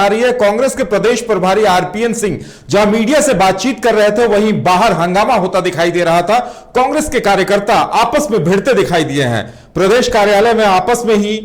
रही है। कांग्रेस के प्रदेश प्रभारी आरपीएन सिंह जहां मीडिया से बातचीत कर रहे थे, वहीं बाहर हंगामा होता दिखाई दे रहा था। कांग्रेस के कार्यकर्ता आपस में भिड़ते दिखाई दिए हैं। प्रदेश कार्यालय में आपस में ही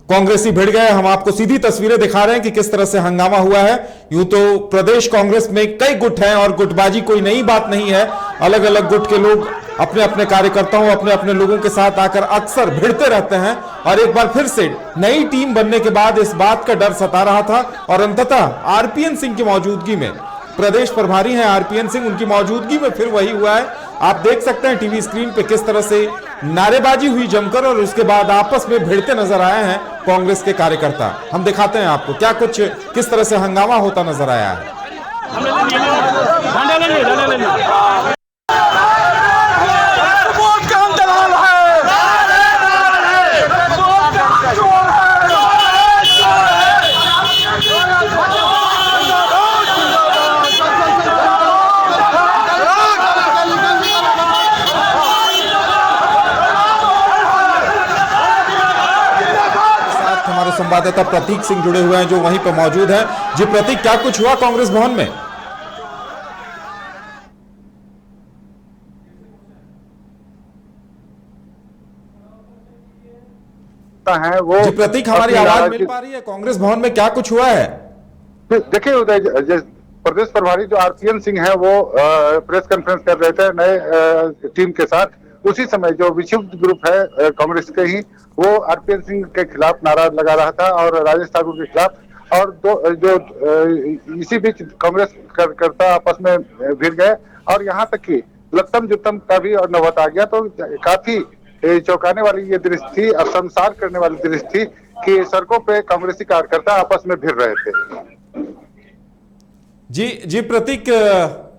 कांग्रेसी भिड़ गए। हम आपको सीधी तस्वीरें दिखा रहे हैं कि किस तरह से हंगामा हुआ है। यूं तो प्रदेश कांग्रेस में कई गुट हैं और गुटबाजी कोई नई बात नहीं है। अलग अलग गुट के लोग अपने अपने कार्यकर्ताओं, अपने अपने लोगों के साथ आकर अक्सर भिड़ते रहते हैं और एक बार फिर से नई टीम बनने के बाद इस बात का डर सता रहा था और अंततः आरपीएन सिंह की मौजूदगी में, प्रदेश प्रभारी हैं आरपीएन सिंह, उनकी मौजूदगी में फिर वही हुआ है। आप देख सकते हैं टीवी स्क्रीन पे किस तरह से नारेबाजी हुई जमकर और उसके बाद आपस में भिड़ते नजर आए हैं कांग्रेस के कार्यकर्ता। हम दिखाते हैं आपको क्या कुछ किस तरह से हंगामा होता नजर आया है। हमारे संवाददाता प्रतीक सिंह जुड़े हुए हैं जो वहीं पर मौजूद हैं। जी प्रतीक, क्या कुछ हुआ कांग्रेस भवन में? है वो जी प्रतीक, हमारी आवाज मिल पा रही है? कांग्रेस भवन में क्या कुछ हुआ है? देखिए उदय, प्रदेश प्रभारी जो आरपीएन सिंह है वो प्रेस कॉन्फ्रेंस कर रहे थे नए टीम के साथ। उसी समय जो विक्षुब्ध ग्रुप है कांग्रेस के ही, वो आरपीएन सिंह के खिलाफ नारा लगा रहा था और राजेश ठाकुर के खिलाफ, और इसी बीच कांग्रेस कार्यकर्ता आपस में भिड़ गए और यहाँ तक कि लत्तम जुत्तम का भी और नौबत आ गया। तो काफी चौंकाने वाली ये दृश्य थी और शर्मसार करने वाली दृश्य थी कि सड़कों पे कांग्रेसी कार्यकर्ता आपस में भिड़ रहे थे। जी प्रतीक,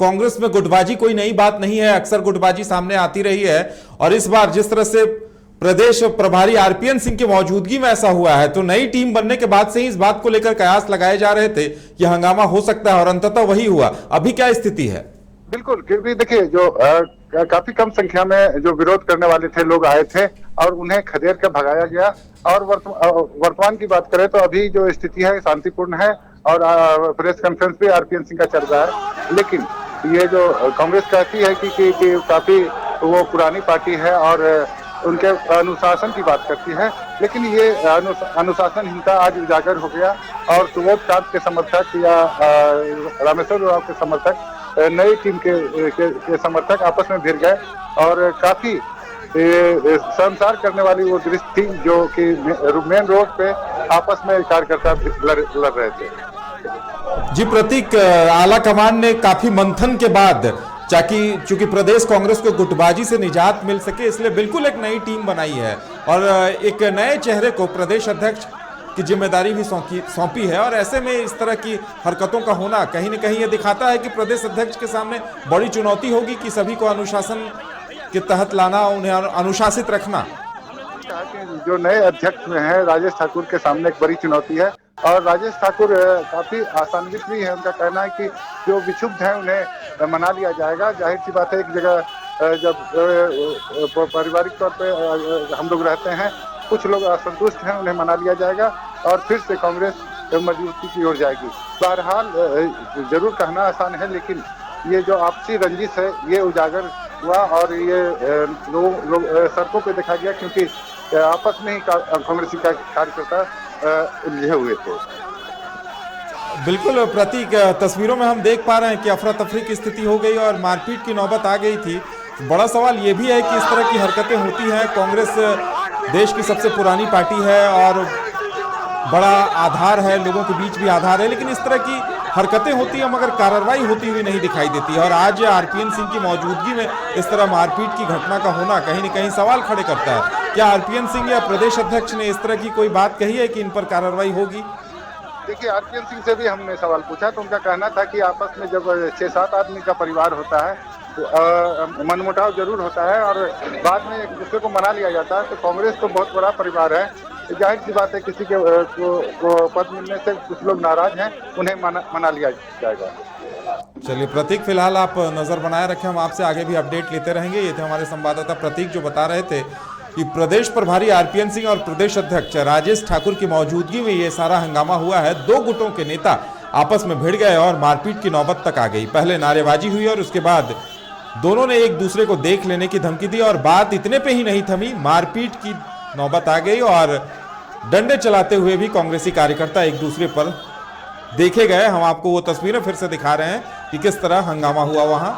कांग्रेस में गुटबाजी कोई नई बात नहीं है, अक्सर गुटबाजी सामने आती रही है और इस बार जिस तरह से प्रदेश प्रभारी आरपीएन सिंह की मौजूदगी में ऐसा हुआ है, तो नई टीम बनने के बाद से ही इस बात को लेकर कयास लगाए जा रहे थे कि हंगामा हो सकता है और अंततः वही हुआ। अभी क्या स्थिति है? बिल्कुल, क्योंकि देखिए जो काफी कम संख्या में जो विरोध करने वाले थे लोग आए थे और उन्हें खदेड़ कर भगाया गया। और वर्तमान की बात करें तो अभी जो स्थिति है शांतिपूर्ण है और प्रेस कॉन्फ्रेंस भी आरपीएन सिंह का चल रहा है। लेकिन ये जो कांग्रेस कहती है कि काफी वो पुरानी पार्टी है और उनके अनुशासन की बात करती है, लेकिन ये अनुशासनहीनता आज उजागर हो गया और सुबोध कांत के समर्थक या रामेश्वर राव के समर्थक, नई टीम के समर्थक आपस में भिड़ गए और काफी शर्मसार करने वाली वो दृश्य थी जो कि मेन रोड पे आपस में कार्यकर्ता लड़ रहे थे। जी प्रतीक, आला कमान ने काफी मंथन के बाद चूंकि प्रदेश कांग्रेस को गुटबाजी से निजात मिल सके, इसलिए बिल्कुल एक नई टीम बनाई है और एक नए चेहरे को प्रदेश अध्यक्ष की जिम्मेदारी भी सौंपी है। और ऐसे में इस तरह की हरकतों का होना कहीं न कहीं ये दिखाता है कि प्रदेश अध्यक्ष के सामने बड़ी चुनौती होगी कि सभी को अनुशासन के तहत लाना, उन्हें अनुशासित रखना। जो नए अध्यक्ष में है राजेश ठाकुर के सामने एक बड़ी चुनौती है और राजेश ठाकुर काफी आसान्वित भी है। उनका कहना है कि जो विक्षुब्ध है उन्हें मना लिया जाएगा। जाहिर सी बात है, एक जगह जब पारिवारिक तौर पे हम लोग रहते हैं, कुछ लोग असंतुष्ट हैं, उन्हें मना लिया जाएगा और फिर से कांग्रेस मजबूती की ओर जाएगी। बहरहाल जरूर कहना आसान है, लेकिन ये जो आपसी रंजिश है ये उजागर हुआ और ये लोग सड़कों पे देखा गया क्योंकि आपस में ही कांग्रेसी कार्यकर्ता उलझे हुए थे। बिल्कुल प्रतीक, तस्वीरों में हम देख पा रहे हैं कि अफरा तफरी की स्थिति हो गई और मारपीट की नौबत आ गई थी। बड़ा सवाल ये भी है कि इस तरह की हरकतें होती हैं। कांग्रेस देश की सबसे पुरानी पार्टी है और बड़ा आधार है, लोगों के बीच भी आधार है, लेकिन इस तरह की हरकतें होती हैं मगर कार्रवाई होती हुई नहीं दिखाई देती। और आज आरपीएन सिंह की मौजूदगी में इस तरह मारपीट की घटना का होना कहीं न कहीं सवाल खड़े करता है। क्या आरपीएन सिंह या प्रदेश अध्यक्ष ने इस तरह की कोई बात कही है कि इन पर कार्रवाई होगी? देखिए, आरपीएन सिंह से भी हमने सवाल पूछा तो उनका कहना था कि आपस में जब 6-7 आदमी का परिवार होता है तो मनमुटाव जरूर होता है और बाद में एक दूसरे को मना लिया जाता है। तो कांग्रेस तो बहुत बड़ा परिवार है, जाहिर सी बात है किसी के को पद मिलने से कुछ लोग नाराज हैं, उन्हें मना लिया जाएगा। चलिए प्रतीक, फिलहाल आप नजर बनाए रखें, हम आपसे आगे भी अपडेट लेते रहेंगे। ये थे हमारे संवाददाता प्रतीक जो बता रहे थे कि प्रदेश प्रभारी आरपीएन सिंह और प्रदेश अध्यक्ष राजेश ठाकुर की मौजूदगी में ये सारा हंगामा हुआ है। दो गुटों के नेता आपस में भिड़ गए और मारपीट की नौबत तक आ गई। पहले नारेबाजी हुई और उसके बाद दोनों ने एक दूसरे को देख लेने की धमकी दी और बात इतने पे ही नहीं थमी, मारपीट की नौबत आ गई और डंडे चलाते हुए भी कांग्रेसी कार्यकर्ता एक दूसरे पर देखे गए। हम आपको वो तस्वीरें फिर से दिखा रहे हैं कि किस तरह हंगामा हुआ वहां।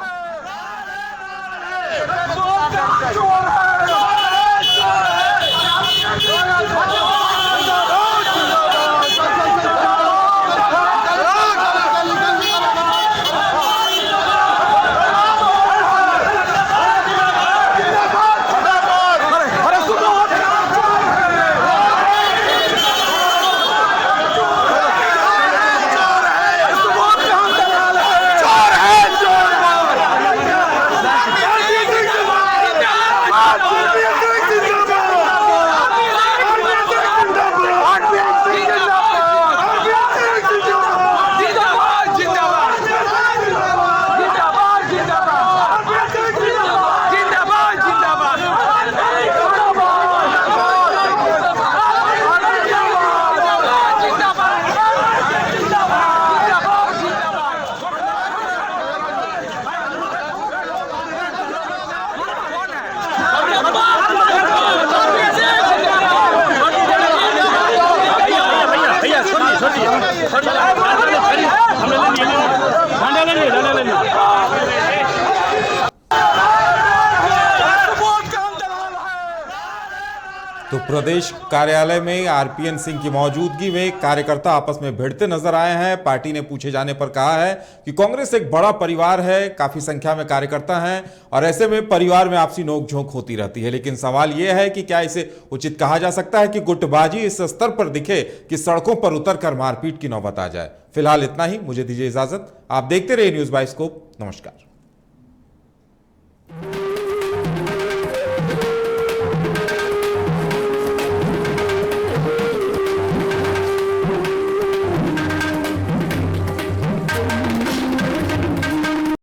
तो प्रदेश कार्यालय में आरपीएन सिंह की मौजूदगी में कार्यकर्ता आपस में भिड़ते नजर आए हैं। पार्टी ने पूछे जाने पर कहा है कि कांग्रेस एक बड़ा परिवार है, काफी संख्या में कार्यकर्ता हैं और ऐसे में परिवार में आपसी नोकझोंक होती रहती है। लेकिन सवाल यह है कि क्या इसे उचित कहा जा सकता है कि गुटबाजी इस स्तर पर दिखे कि सड़कों पर उतरकर मारपीट की नौबत आ जाए। फिलहाल इतना ही, मुझे दीजिए इजाजत। आप देखते रहिए न्यूज़ बाइस्कोप। नमस्कार।